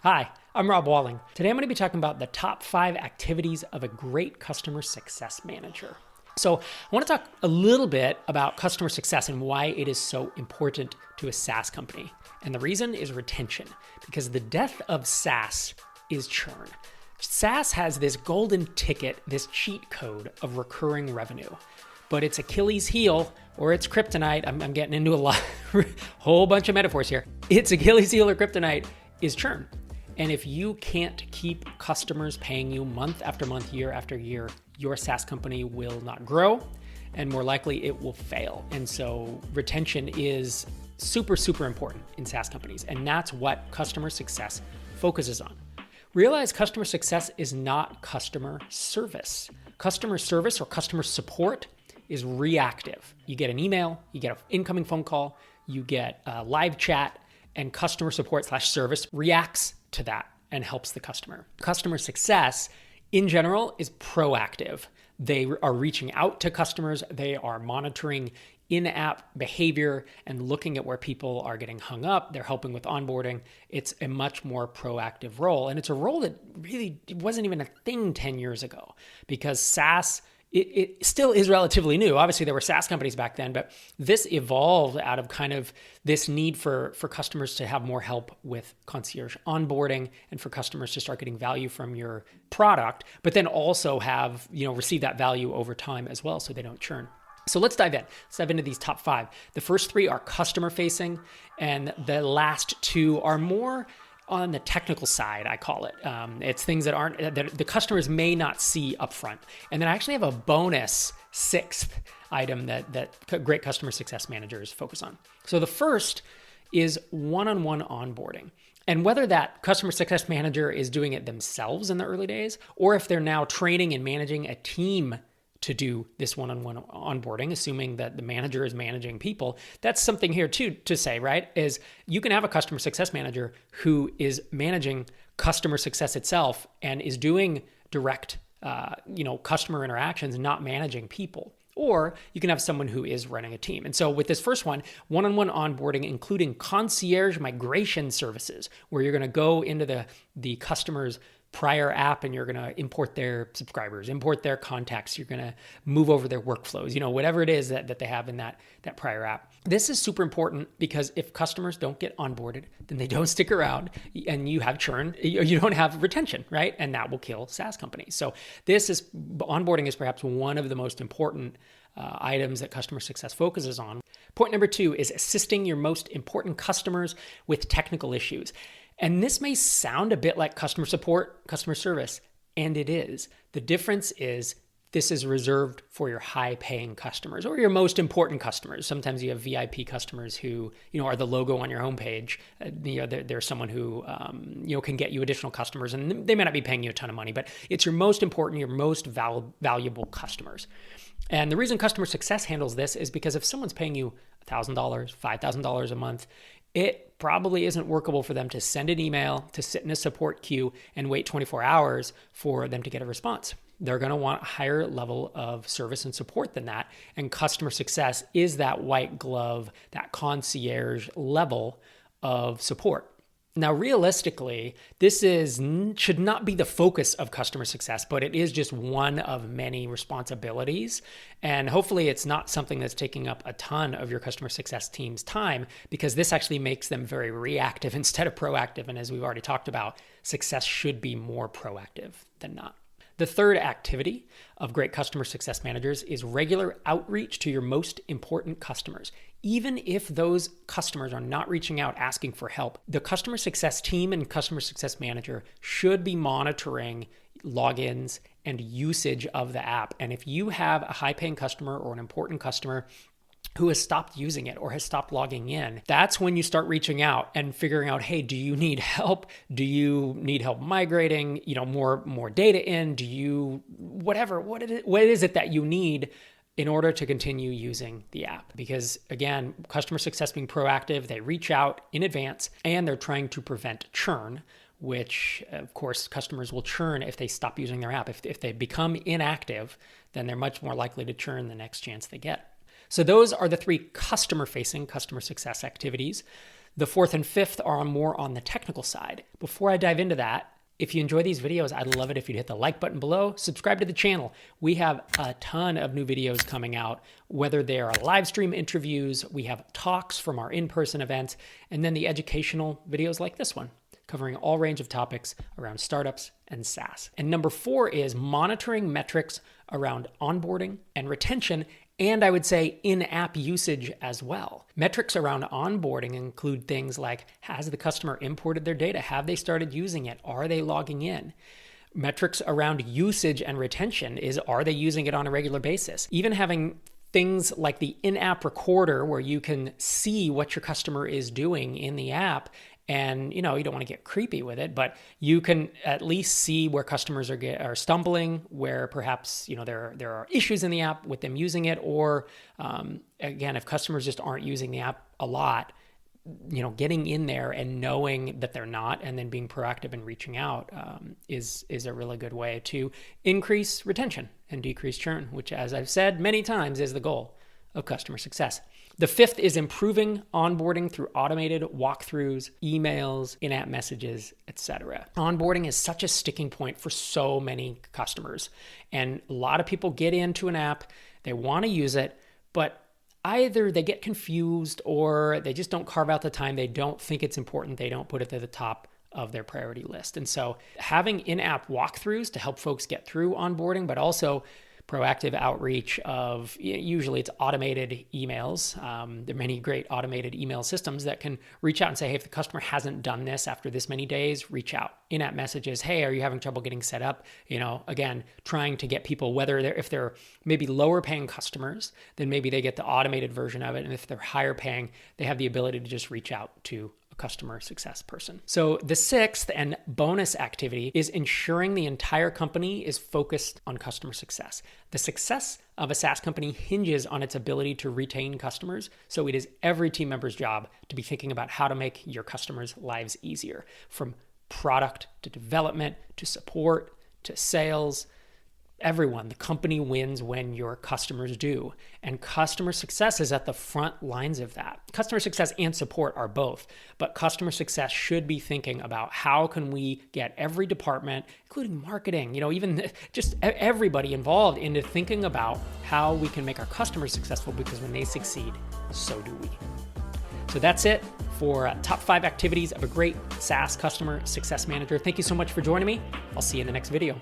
Hi, I'm Rob Walling. Today I'm going to be talking about the top 5 activities of a great customer success manager. So I want to talk a little bit about customer success and why it is so important to a SaaS company. And the reason is retention, because the death of SaaS is churn. SaaS has this golden ticket, this cheat code of recurring revenue. But its Achilles heel, or its kryptonite, I'm getting into a whole bunch of metaphors here. Its Achilles heel or kryptonite is churn. And if you can't keep customers paying you month after month, year after year, your SaaS company will not grow, and more likely it will fail. And so retention is super, super important in SaaS companies. And that's what customer success focuses on. Realize customer success is not customer service. Customer service or customer support is reactive. You get an email, you get an incoming phone call, you get a live chat, and customer support / service reacts to that and helps the customer. Customer success in general is proactive. They are reaching out to customers. They are monitoring in-app behavior and looking at where people are getting hung up. They're helping with onboarding. It's a much more proactive role. And it's a role that really wasn't even a thing 10 years ago, because SaaS, it still is relatively new. Obviously, there were SaaS companies back then, but this evolved out of kind of this need for customers to have more help with concierge onboarding and for customers to start getting value from your product, but then also have, receive that value over time as well so they don't churn. So let's dive in. Let's dive into these top 5. The first 3 are customer facing, and the last 2 are more on the technical side, I call it. It's things that the customers may not see upfront. And then I actually have a bonus 6th item that great customer success managers focus on. So the first is one-on-one onboarding. And whether that customer success manager is doing it themselves in the early days, or if they're now training and managing a team to do this one-on-one onboarding, assuming that the manager is managing people, that's something here too to say, right? Is you can have a customer success manager who is managing customer success itself and is doing direct, customer interactions, not managing people. Or you can have someone who is running a team. And so with this first one-on-one onboarding, including concierge migration services, where you're going to go into the customer's prior app and you're going to import their subscribers, import their contacts, you're going to move over their workflows, whatever it is that they have in that prior app. This is super important because if customers don't get onboarded, then they don't stick around and you have churn, you don't have retention, right? And that will kill SaaS companies. So onboarding is perhaps one of the most important items that customer success focuses on. Point number 2 is assisting your most important customers with technical issues. And this may sound a bit like customer support, customer service, and it is. The difference is this is reserved for your high-paying customers or your most important customers. Sometimes you have VIP customers who, are the logo on your homepage. They're someone who, can get you additional customers, and they may not be paying you a ton of money, but it's your most important, your most valuable customers. And the reason customer success handles this is because if someone's paying you $1,000, $5,000 a month, it probably isn't workable for them to send an email, to sit in a support queue and wait 24 hours for them to get a response. They're going to want a higher level of service and support than that. And customer success is that white glove, that concierge level of support. Now, realistically, this should not be the focus of customer success, but it is just one of many responsibilities. And hopefully it's not something that's taking up a ton of your customer success team's time, because this actually makes them very reactive instead of proactive. And as we've already talked about, success should be more proactive than not. The third activity of great customer success managers is regular outreach to your most important customers. Even if those customers are not reaching out asking for help, the customer success team and customer success manager should be monitoring logins and usage of the app. And if you have a high-paying customer or an important customer who has stopped using it or has stopped logging in, that's when you start reaching out and figuring out, hey, do you need help? Do you need help migrating, more data in? Do you, what is it that you need in order to continue using the app? Because again, customer success being proactive, they reach out in advance and they're trying to prevent churn, which of course customers will churn if they stop using their app. If they become inactive, then they're much more likely to churn the next chance they get. So those are the 3 customer-facing customer success activities. The fourth and fifth are more on the technical side. Before I dive into that, if you enjoy these videos, I'd love it if you'd hit the like button below, subscribe to the channel. We have a ton of new videos coming out, whether they are live stream interviews, we have talks from our in-person events, and then the educational videos like this one, covering all range of topics around startups and SaaS. And number 4 is monitoring metrics around onboarding and retention, and I would say in-app usage as well. Metrics around onboarding include things like, has the customer imported their data? Have they started using it? Are they logging in? Metrics around usage and retention is, are they using it on a regular basis? Even having things like the in-app recorder where you can see what your customer is doing in the app. And, you don't want to get creepy with it, but you can at least see where customers are stumbling, where perhaps, there are issues in the app with them using it. Or again, if customers just aren't using the app a lot, getting in there and knowing that they're not, and then being proactive and reaching out is a really good way to increase retention and decrease churn, which, as I've said many times, is the goal of customer success. The fifth is improving onboarding through automated walkthroughs, emails, in-app messages, etc. Onboarding is such a sticking point for so many customers. And a lot of people get into an app, they want to use it, but either they get confused or they just don't carve out the time. They don't think it's important. They don't put it to the top of their priority list. And so having in-app walkthroughs to help folks get through onboarding, but also proactive outreach of, usually it's automated emails. There are many great automated email systems that can reach out and say, hey, if the customer hasn't done this after this many days, reach out. In-app messages, hey, are you having trouble getting set up? Again, trying to get people, if they're maybe lower paying customers, then maybe they get the automated version of it. And if they're higher paying, they have the ability to just reach out to a customer success person. So the sixth and bonus activity is ensuring the entire company is focused on customer success. The success of a SaaS company hinges on its ability to retain customers. So it is every team member's job to be thinking about how to make your customers' lives easier, from product to development to support to sales. Everyone, the company wins when your customers do. And customer success is at the front lines of that. Customer success and support are both, but customer success should be thinking about how can we get every department, including marketing, even just everybody involved, into thinking about how we can make our customers successful, because when they succeed, so do we. So that's it for top 5 activities of a great SaaS customer success manager. Thank you so much for joining me. I'll see you in the next video.